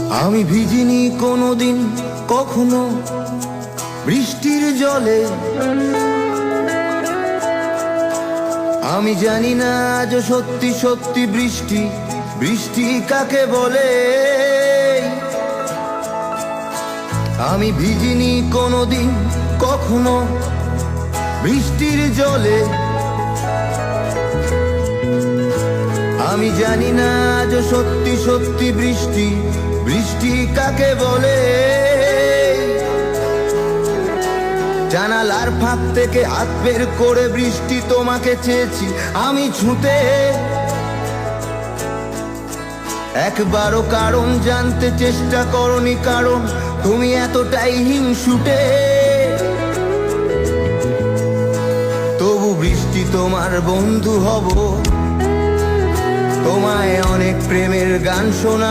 আমি ভিজিনি কোনোদিন কখনো বৃষ্টির জলে। আমি জানি না আজ সত্যি সত্যি বৃষ্টি বৃষ্টি কাকে বলে। আমি ভিজিনি কোনোদিন কখনো বৃষ্টির জলে। আমি জানি না আজ সত্যি সত্যি বৃষ্টি বৃষ্টি কাকে বলে। জানালার ফাঁক থেকে হাত বের করে বৃষ্টি তোমাকে চেয়েছি আমি ছুঁতে। একবারও কারণ জানতে চেষ্টা করনি, কারণ তুমি এতটাই হিংসুটে। তবু বৃষ্টি তোমার বন্ধু হব, তোমায় অনেক প্রেমের গান শোনাবো।